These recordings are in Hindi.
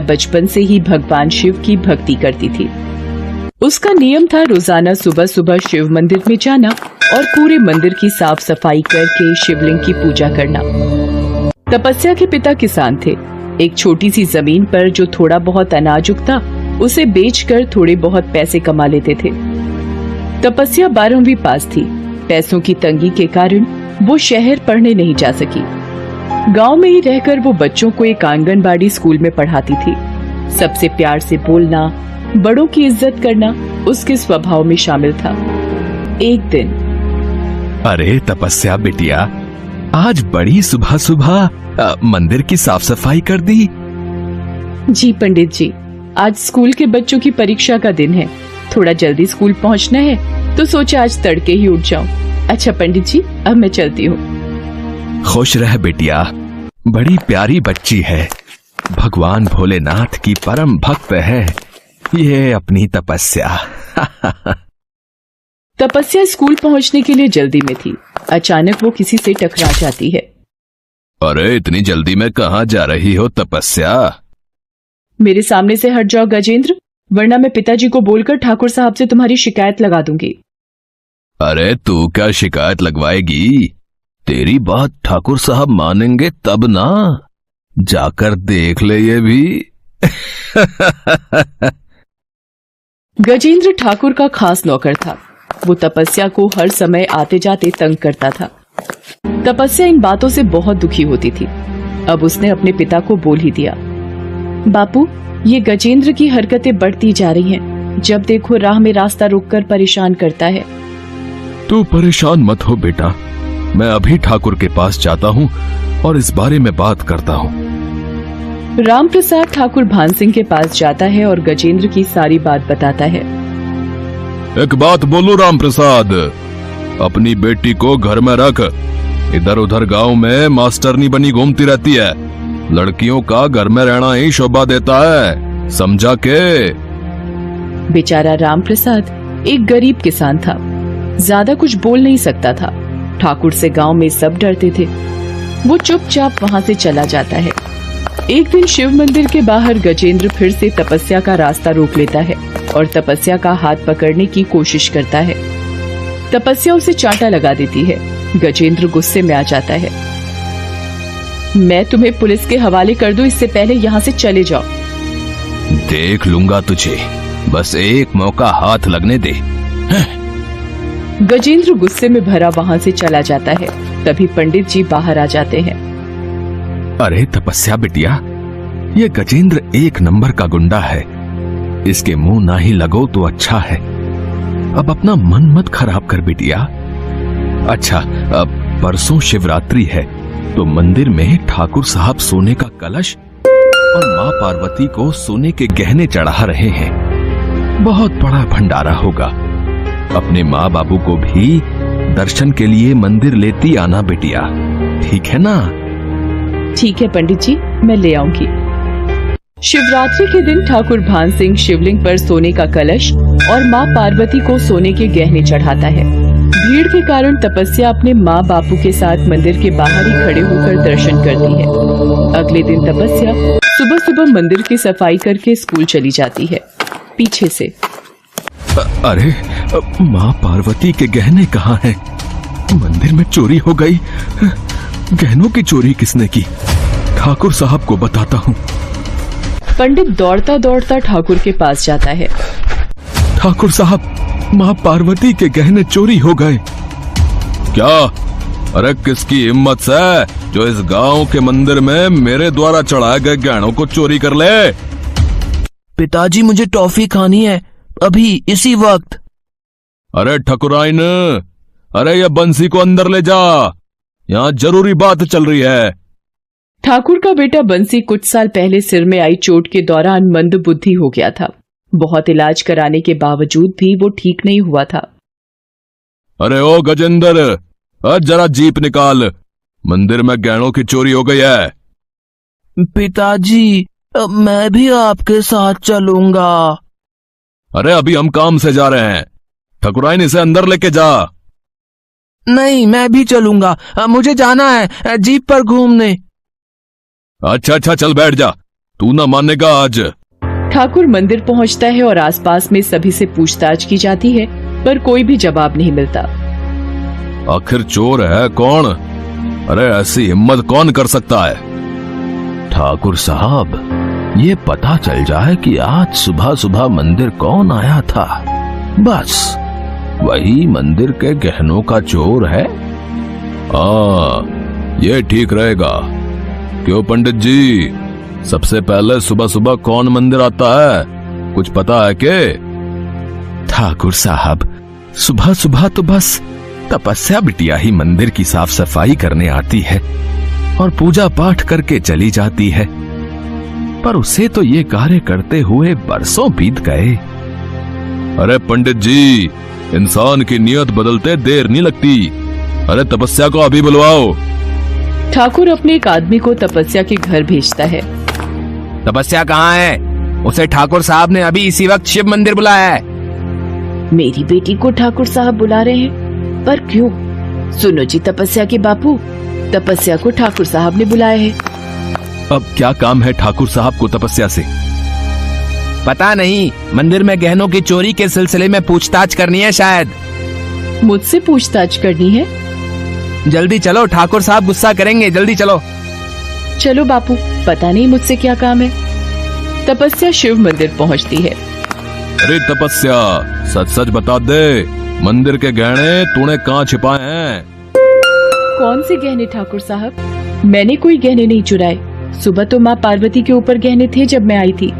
बचपन से ही भगवान शिव की भक्ति करती थी। उसका नियम था रोजाना सुबह सुबह शिव मंदिर में जाना और पूरे मंदिर की साफ सफाई करके शिवलिंग की पूजा करना। तपस्या के पिता किसान थे। एक छोटी सी जमीन पर जो थोड़ा बहुत अनाज उगता उसे बेचकर थोड़े बहुत पैसे कमा लेते थे। तपस्या 12वीं पास थी। पैसों की तंगी के कारण वो शहर पढ़ने नहीं जा सकी। गांव में ही रहकर वो बच्चों को एक आंगनबाड़ी स्कूल में पढ़ाती थी। सबसे प्यार से बोलना, बड़ों की इज्जत करना उसके स्वभाव में शामिल था। एक दिन, अरे तपस्या बिटिया, आज बड़ी सुबह सुबह मंदिर की साफ सफाई कर दी। जी पंडित जी, आज स्कूल के बच्चों की परीक्षा का दिन है, थोड़ा जल्दी स्कूल पहुंचना है तो सोचा आज तड़के ही उठ जाऊं। अच्छा पंडित जी, अब मैं चलती हूँ। खुश रह बिटिया, बड़ी प्यारी बच्ची है, भगवान भोलेनाथ की परम भक्त है ये अपनी तपस्या। तपस्या स्कूल पहुंचने के लिए जल्दी में थी। अचानक वो किसी से टकरा जाती है। अरे इतनी जल्दी में कहाँ जा रही हो तपस्या? मेरे सामने से हट जाओ गजेंद्र, वरना मैं पिताजी को बोलकर ठाकुर साहब से तुम्हारी शिकायत लगा दूंगी। अरे तू क्या शिकायत लगवाएगी? तेरी बात ठाकुर साहब मानेंगे तब ना, जाकर देख ले ये भी। गजेंद्र ठाकुर का खास नौकर था। वो तपस्या को हर समय आते जाते तंग करता था। तपस्या इन बातों से बहुत दुखी होती थी। अब उसने अपने पिता को बोल ही दिया, बापू, ये गजेंद्र की हरकतें बढ़ती जा रही हैं। जब देखो राह में रास्ता रोककर परेशान करता है। तू परेशान मत हो बेटा, मैं अभी ठाकुर के पास जाता हूँ और इस बारे में बात करता हूँ। राम प्रसाद ठाकुर भान सिंह के पास जाता है और गजेंद्र की सारी बात बताता है। एक बात बोलूं राम प्रसाद, अपनी बेटी को घर में रख। इधर उधर गांव में मास्टरनी बनी घूमती रहती है। लड़कियों का घर में रहना ही शोभा देता है, समझा के? बेचारा राम प्रसाद एक गरीब किसान था, ज्यादा कुछ बोल नहीं सकता था। ठाकुर से गांव में सब डरते थे। वो चुपचाप वहां से चला जाता है। एक दिन शिव मंदिर के बाहर गजेंद्र फिर से तपस्या का रास्ता रोक लेता है और तपस्या का हाथ पकड़ने की कोशिश करता है। तपस्या उसे चांटा लगा देती है। गजेंद्र गुस्से में आ जाता है। मैं तुम्हें पुलिस के हवाले कर दूं, इससे पहले यहाँ से चले जाओ। देख लूंगा तुझे, बस एक मौका हाथ लगने दे। गजेंद्र गुस्से में भरा वहाँ से चला जाता है। तभी पंडित जी बाहर आ जाते हैं। अरे तपस्या बिटिया, ये गजेंद्र एक नंबर का गुंडा है। इसके मुंह ना ही लगो तो अच्छा है। अब अपना मन मत खराब कर बिटिया। अच्छा, अब परसों शिवरात्रि है तो मंदिर में ठाकुर साहब सोने का कलश और माँ पार्वती को सोने के गहने चढ़ा रहे हैं। बहुत बड़ा भंडारा होगा। अपने माँ बाबू को भी दर्शन के लिए मंदिर लेती आना बेटिया, ठीक है ना? ठीक है पंडित जी, मैं ले आऊंगी। शिवरात्रि के दिन ठाकुर भान सिंह शिवलिंग पर सोने का कलश और माँ पार्वती को सोने के गहने चढ़ाता है। भीड़ के कारण तपस्या अपने माँ बापू के साथ मंदिर के बाहर ही खड़े होकर दर्शन करती है। अगले दिन तपस्या सुबह सुबह मंदिर की सफाई करके स्कूल चली जाती है। पीछे से, अरे माँ पार्वती के गहने कहाँ हैं? मंदिर में चोरी हो गई। गहनों की चोरी किसने की? ठाकुर साहब को बताता हूँ। पंडित दौड़ता दौड़ता ठाकुर के पास जाता है। ठाकुर साहब, माँ पार्वती के गहने चोरी हो गए। क्या? अरे किसकी हिम्मत है जो इस गांव के मंदिर में मेरे द्वारा चढ़ाए गए गहनों को चोरी कर ले? पिताजी, मुझे टॉफी खानी है, अभी इसी वक्त। अरे ठकुराइन, अरे ये बंसी को अंदर ले जा, यहाँ जरूरी बात चल रही है। ठाकुर का बेटा बंसी कुछ साल पहले सिर में आई चोट के दौरान मंदबुद्धि हो गया था। बहुत इलाज कराने के बावजूद भी वो ठीक नहीं हुआ था। अरे ओ गजेंद्र, जरा जीप निकाल, मंदिर में गहनों की चोरी हो गई है। पिताजी, मैं भी आपके साथ चलूंगा। अरे अभी हम काम से जा रहे हैं, ठकुराइन इसे अंदर लेके जा। नहीं, मैं भी चलूंगा, मुझे जाना है जीप पर घूमने। अच्छा अच्छा, चल बैठ जा, तू ना मानेगा आज। ठाकुर मंदिर पहुंचता है और आसपास में सभी से पूछताछ की जाती है, पर कोई भी जवाब नहीं मिलता। आखिर चोर है कौन? अरे ऐसी हिम्मत कौन कर सकता है? ठाकुर साहब, ये पता चल जाए कि आज सुबह सुबह मंदिर कौन आया था, बस वही मंदिर के गहनों का चोर है। हाँ, ये ठीक रहेगा। क्यों पंडित जी, सबसे पहले सुबह सुबह कौन मंदिर आता है, कुछ पता है के? ठाकुर साहब, सुबह सुबह तो बस तपस्या बिटिया ही मंदिर की साफ सफाई करने आती है और पूजा पाठ करके चली जाती है, पर उसे तो ये कार्य करते हुए बरसों बीत गए। अरे पंडित जी, इंसान की नियत बदलते देर नहीं लगती। अरे तपस्या को अभी बुलवाओ। ठाकुर अपने एक आदमी को तपस्या के घर भेजता है। तपस्या कहाँ है? उसे ठाकुर साहब ने अभी इसी वक्त शिव मंदिर बुलाया है। मेरी बेटी को ठाकुर साहब बुला रहे हैं, पर क्यों? सुनो जी तपस्या के बापू, तपस्या को ठाकुर साहब ने बुलाया है। अब क्या काम है ठाकुर साहब को तपस्या से? पता नहीं, मंदिर में गहनों की चोरी के सिलसिले में पूछताछ करनी है शायद। मुझसे पूछताछ करनी है? जल्दी चलो, ठाकुर साहब गुस्सा करेंगे, जल्दी चलो। चलो बापू, पता नहीं मुझसे क्या काम है। तपस्या शिव मंदिर पहुंचती है। अरे तपस्या, सच सच बता दे, मंदिर के गहने तूने कहाँ छिपाए हैं? कौन से गहने ठाकुर साहब? मैंने कोई गहने नहीं चुराए। सुबह तो माँ पार्वती के ऊपर गहने थे जब मैं आई थी।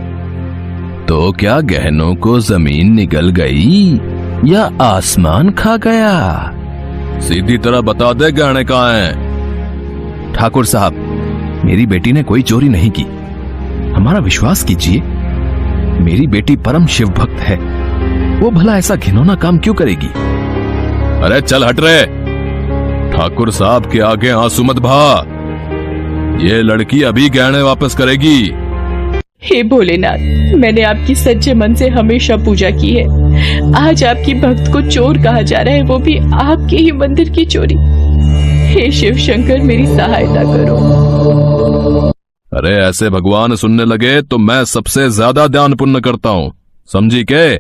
तो क्या गहनों को जमीन निगल गई या आसमान खा गया? सीधी तरह बता दे, गहने कहाँ हैं? ठाकुर साहब, मेरी बेटी ने कोई चोरी नहीं की, हमारा विश्वास कीजिए। मेरी बेटी परम शिव भक्त है, वो भला ऐसा घिनौना काम क्यों करेगी? अरे चल हट रे, ठाकुर साहब के आगे आंसू मत बहा। ये लड़की अभी गहने वापस करेगी। हे भोलेनाथ, मैंने आपकी सच्चे मन से हमेशा पूजा की है। आज आपकी भक्त को चोर कहा जा रहा है, वो भी आपके ही मंदिर की चोरी। हे शिव शंकर, मेरी सहायता करो। अरे ऐसे भगवान सुनने लगे तो मैं सबसे ज्यादा दान पुण्य करता हूँ, समझी के?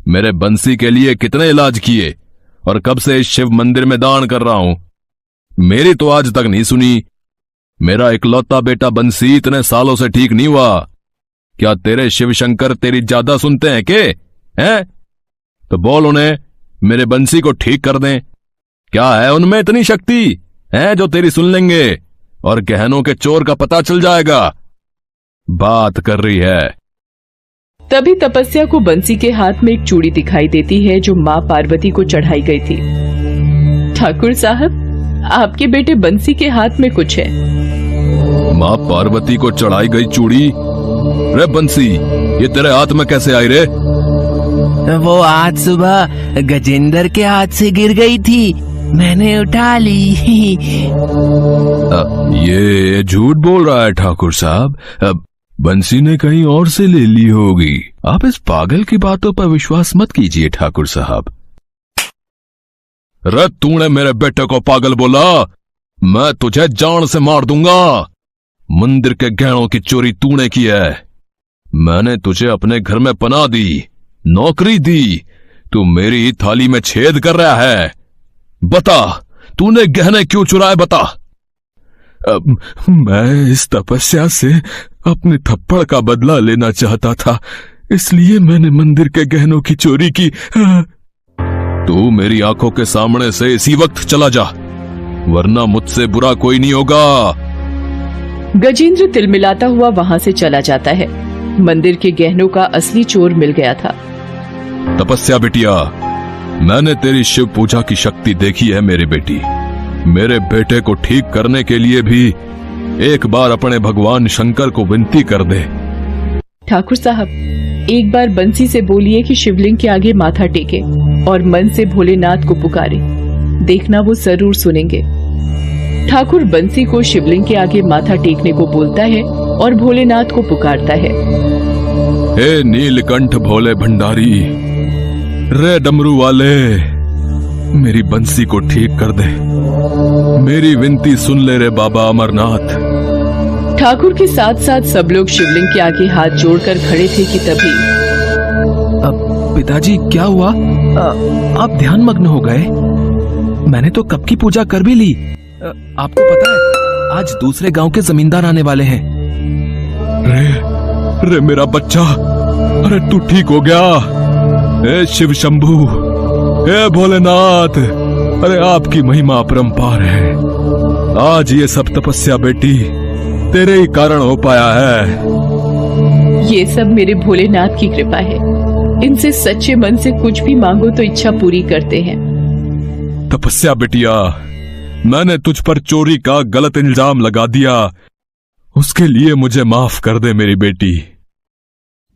मेरे बंसी के लिए कितने इलाज किए और कब से इस शिव मंदिर में दान कर रहा हूँ। मेरी तो आज तक नहीं सुनी। मेरा इकलौता बेटा बंसी इतने सालों से ठीक नहीं हुआ। क्या तेरे शिव शंकर तेरी ज्यादा सुनते हैं के? हैं? तो बोल उन्हें मेरे बंसी को ठीक कर दें। क्या है उनमें इतनी शक्ति है जो तेरी सुन लेंगे और गहनों के चोर का पता चल जाएगा? बात कर रही है। तभी तपस्या को बंसी के हाथ में एक चूड़ी दिखाई देती है जो माँ पार्वती को चढ़ाई गई थी। ठाकुर साहब, आपके बेटे बंसी के हाथ में कुछ है। माँ पार्वती को चढ़ाई गई चूड़ी? रे बंसी, ये तेरे हाथ में कैसे आई रे? वो आज सुबह गजेंद्र के हाथ से गिर गई थी, मैंने उठा ली। ये झूठ बोल रहा है ठाकुर साहब। बंसी ने कहीं और से ले ली होगी। आप इस पागल की बातों पर विश्वास मत कीजिए ठाकुर साहब। रे तूने मेरे बेटे को पागल बोला, मैं तुझे जान से मार दूंगा। मंदिर के गहनों की चोरी तूने की है। मैंने तुझे अपने घर में पनाह दी, नौकरी दी, तू मेरी ही थाली में छेद कर रहा है। बता, तूने गहने क्यों चुराए, बता। मैं इस तपस्या से अपने थप्पड़ का बदला लेना चाहता था, इसलिए मैंने मंदिर के गहनों की चोरी की। तू मेरी आंखों के सामने से इसी वक्त चला जा, वरना मुझसे बुरा कोई नहीं होगा। गजेंद्र तिलमिलाता हुआ वहां से चला जाता है। मंदिर के गहनों का असली चोर मिल गया था। तपस्या बिटिया, मैंने तेरी शिव पूजा की शक्ति देखी है मेरी बेटी। मेरे बेटे को ठीक करने के लिए भी एक बार अपने भगवान शंकर को विनती कर दे। ठाकुर साहब, एक बार बंसी से बोलिए कि शिवलिंग के आगे माथा टेके और मन से भोलेनाथ को पुकारे, देखना वो जरूर सुनेंगे। ठाकुर बंसी को शिवलिंग के आगे माथा टेकने को बोलता है और भोलेनाथ को पुकारता है। हे नीलकंठ भोले भंडारी, रे डमरू वाले, मेरी बंसी को ठीक कर दे। मेरी विनती सुन ले रे बाबा अमरनाथ। ठाकुर के साथ साथ सब लोग शिवलिंग के आगे हाथ जोड़कर खड़े थे कि तभी पिताजी क्या हुआ? आप ध्यान मग्न हो गए। मैंने तो कब की पूजा कर भी ली। आपको पता है आज दूसरे गांव के जमींदार आने वाले हैं। रे मेरा बच्चा, अरे तू ठीक हो गया? ए शिव शंभू, ए भोलेनाथ, अरे आपकी महिमा अपरंपार है। आज ये सब तपस्या बेटी तेरे ही कारण हो पाया है। ये सब मेरे भोलेनाथ की कृपा है। इनसे सच्चे मन से कुछ भी मांगो तो इच्छा पूरी करते हैं। तपस्या बिटिया, मैंने तुझ पर चोरी का गलत इल्जाम लगा दिया, उसके लिए मुझे माफ कर दे मेरी बेटी।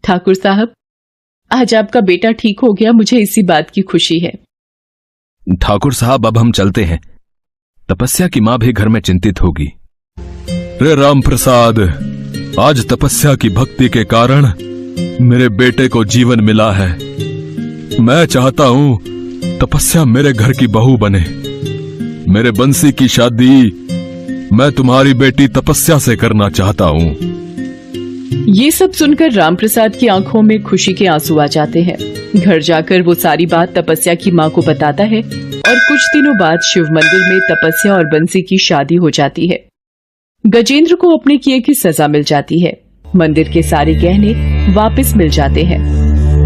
ठाकुर साहब, आज आपका बेटा ठीक हो गया, मुझे इसी बात की खुशी है। ठाकुर साहब अब हम चलते हैं। तपस्या की मां भी घर में चिंतित होगी। रे राम प्रसाद, आज तपस्या की भक्ति के कारण मेरे बेटे को जीवन मिला है। मैं चाहता हूं तपस्या मेरे घर की बहू बने। मेरे बंसी की शादी मैं तुम्हारी बेटी तपस्या से करना चाहता हूं। ये सब सुनकर रामप्रसाद की आंखों में खुशी के आंसू आ जाते हैं। घर जाकर वो सारी बात तपस्या की मां को बताता है और कुछ दिनों बाद शिव मंदिर में तपस्या और बंसी की शादी हो जाती है। गजेंद्र को अपने किए की सजा मिल जाती है। मंदिर के सारे गहने वापस मिल जाते हैं।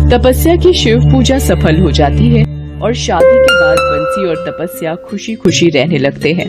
तपस्या की शिव पूजा सफल हो जाती है और शादी के बाद बंसी और तपस्या खुशी खुशी रहने लगते हैं।